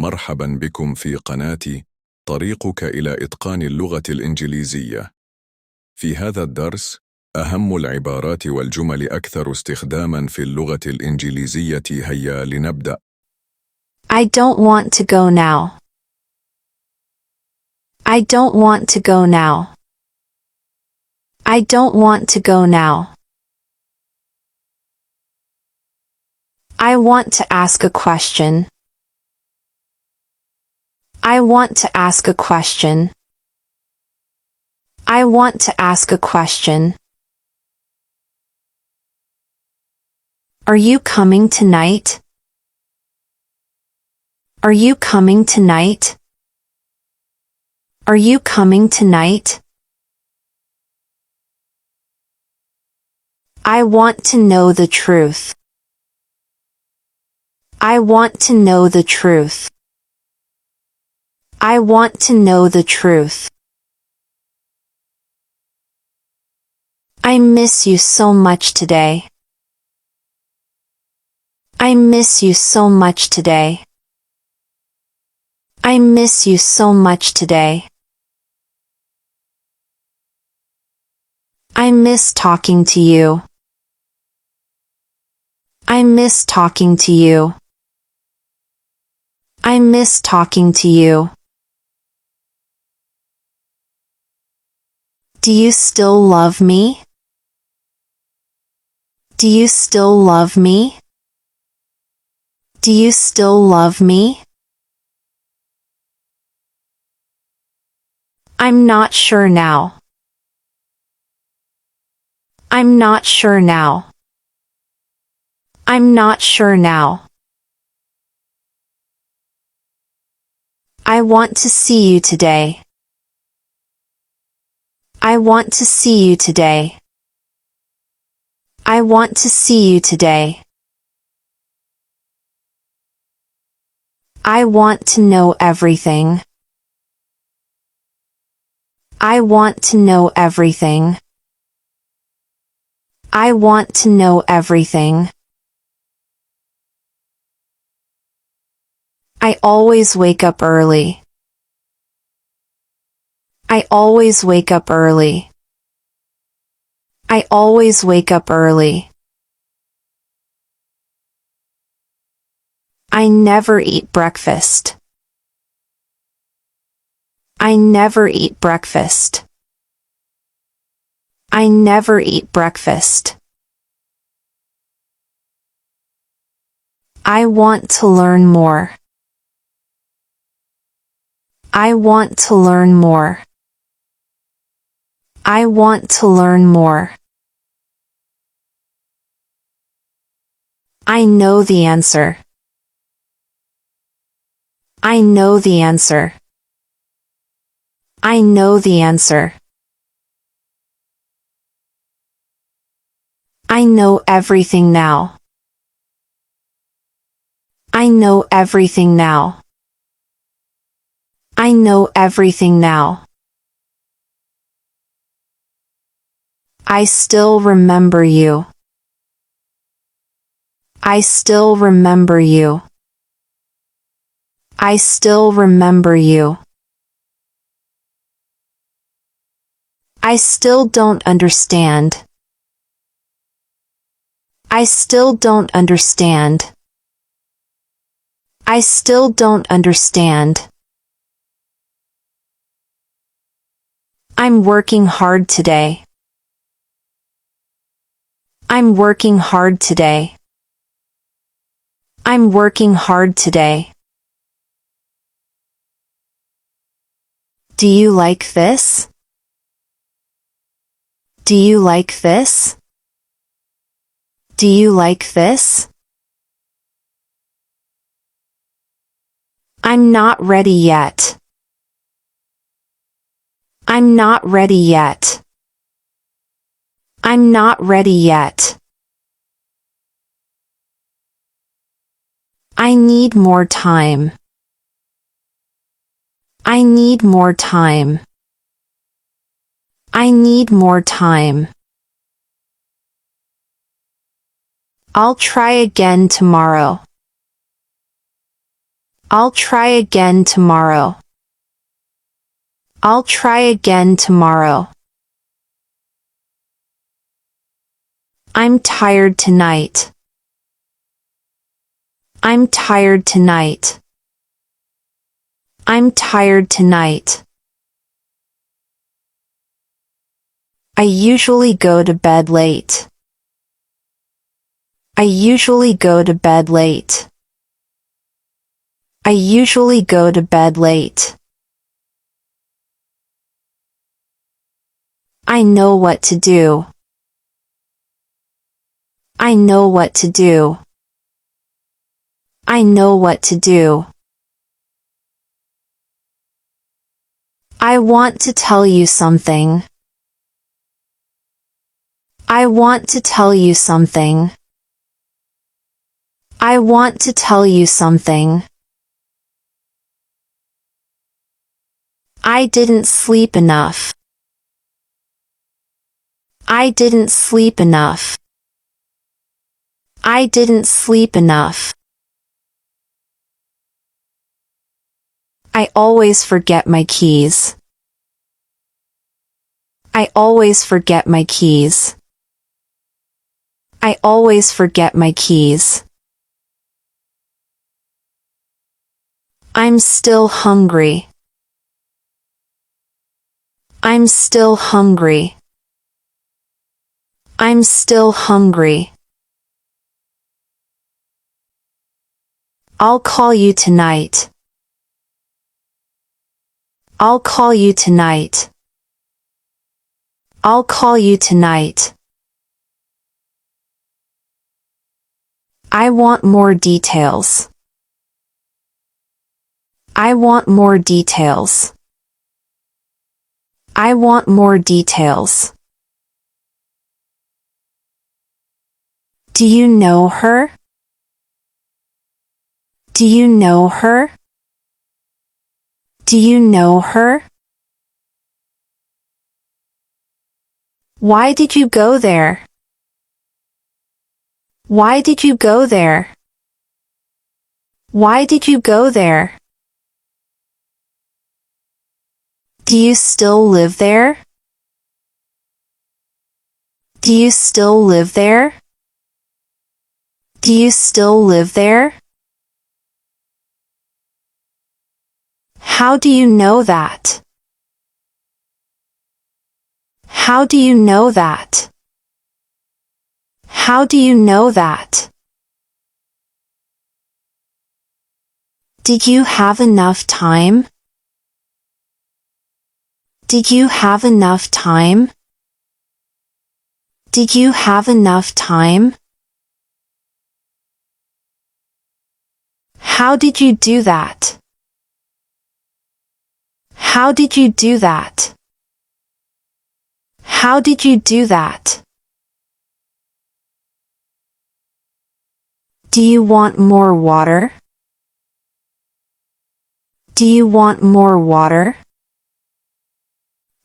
مرحبا بكم في قناة طريقك إلى إتقان اللغة الإنجليزية. في هذا الدرس، أهم العبارات والجمل أكثر استخداماً في اللغة الإنجليزية. هيا لنبدأ. I don't want to go now. I don't want to go now. I don't want to go now. I want to ask a question. I want to ask a question. I want to ask a question. Are you coming tonight? Are you coming tonight? Are you coming tonight? I want to know the truth. I want to know the truth. I want to know the truth. I miss you so much today. I miss you so much today. I miss you so much today. I miss talking to you. I miss talking to you. I miss talking to you. Do you still love me? Do you still love me? Do you still love me? I'm not sure now. I'm not sure now. I'm not sure now. I want to see you today. I want to see you today. I want to see you today. I want to know everything. I want to know everything. I want to know everything. I always wake up early. I always wake up early. I always wake up early. I never eat breakfast. I never eat breakfast. I never eat breakfast. I want to learn more. I want to learn more. I want to learn more. I know the answer. I know the answer. I know the answer. I know everything now. I know everything now. I know everything now. I still remember you. I still remember you. I still remember you. I still don't understand. I still don't understand. I still don't understand. I'm working hard today. I'm working hard today. I'm working hard today. Do you like this? Do you like this? Do you like this? I'm not ready yet. I'm not ready yet. I'm not ready yet. I need more time. I need more time. I need more time. I'll try again tomorrow. I'll try again tomorrow. I'll try again tomorrow. I'm tired tonight. I'm tired tonight. I'm tired tonight. I usually go to bed late. I usually go to bed late. I usually go to bed late. I know what to do. I know what to do. I know what to do. I want to tell you something. I want to tell you something. I want to tell you something. I didn't sleep enough. I didn't sleep enough. I didn't sleep enough. I always forget my keys. I always forget my keys. I always forget my keys. I'm still hungry. I'm still hungry. I'm still hungry. I'll call you tonight. I'll call you tonight. I'll call you tonight. I want more details. I want more details. I want more details. Do you know her? Do you know her? Do you know her? Why did you go there? Why did you go there? Why did you go there? Do you still live there? Do you still live there? Do you still live there? How do you know that? How do you know that? How do you know that? Did you have enough time? Did you have enough time? Did you have enough time? How did you do that? How did you do that? How did you do that? Do you want more water? Do you want more water?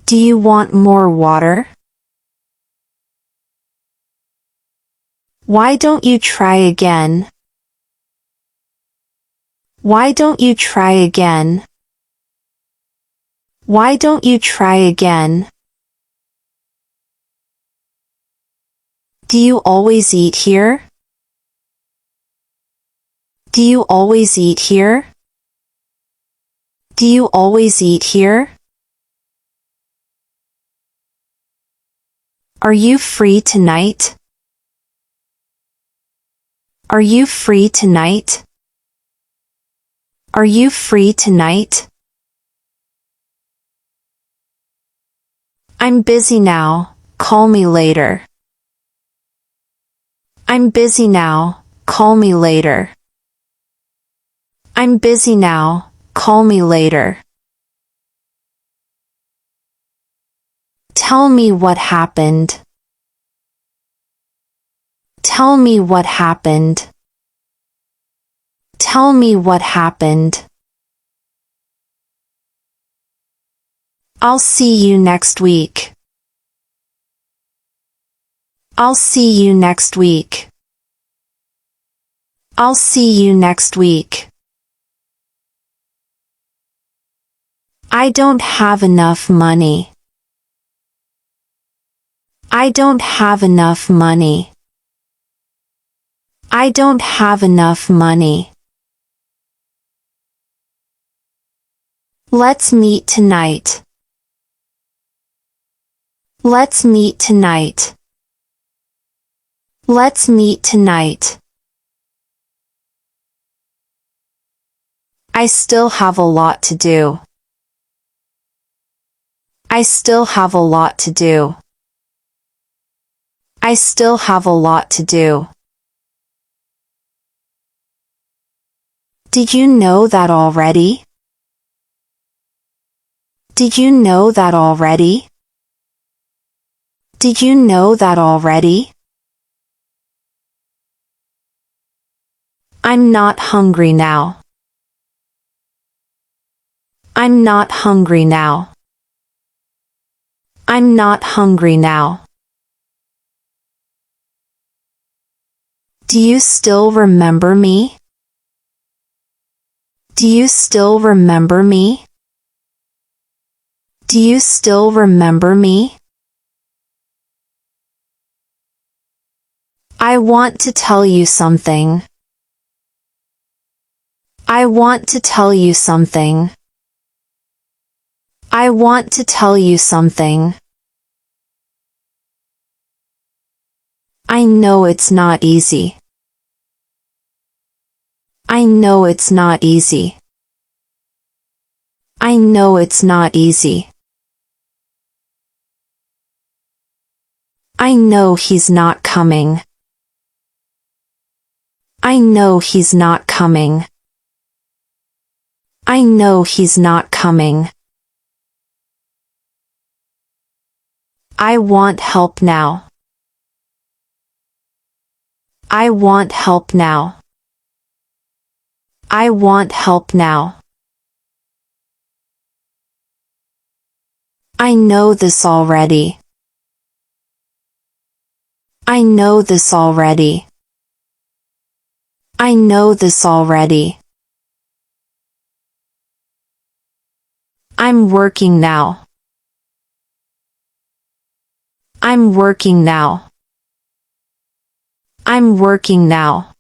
Do you want more water? Why don't you try again? Why don't you try again? Why don't you try again? Do you always eat here? Do you always eat here? Do you always eat here? Are you free tonight? Are you free tonight? Are you free tonight? I'm busy now, call me later. I'm busy now, call me later. I'm busy now, call me later. Tell me what happened. Tell me what happened. Tell me what happened. I'll see you next week. I'll see you next week. I'll see you next week. I don't have enough money. I don't have enough money. I don't have enough money. Let's meet tonight. Let's meet tonight. Let's meet tonight. I still have a lot to do. I still have a lot to do. I still have a lot to do. Did you know that already? Did you know that already? Did you know that already? I'm not hungry now. I'm not hungry now. I'm not hungry now. Do you still remember me? Do you still remember me? Do you still remember me? I want to tell you something. I want to tell you something. I want to tell you something. I know it's not easy. I know it's not easy. I know it's not easy. I know he's not coming. I know he's not coming. I know he's not coming. I want help now. I want help now. I want help now. I know this already. I know this already. I know this already. I'm working now. I'm working now. I'm working now.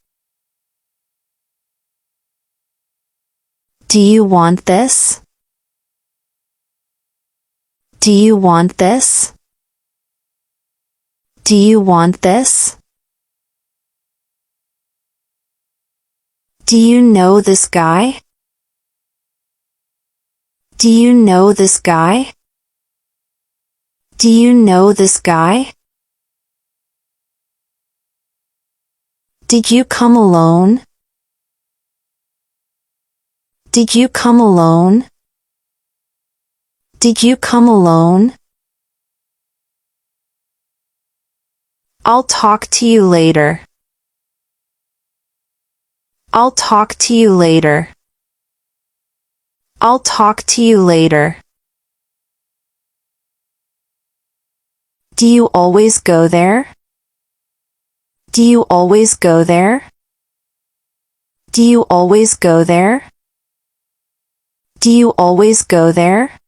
Do you want this? Do you want this? Do you want this? Do you know this guy? Do you know this guy? Do you know this guy? Did you come alone? Did you come alone? Did you come alone? I'll talk to you later. I'll talk to you later. I'll talk to you later. Do you always go there? Do you always go there? Do you always go there? Do you always go there?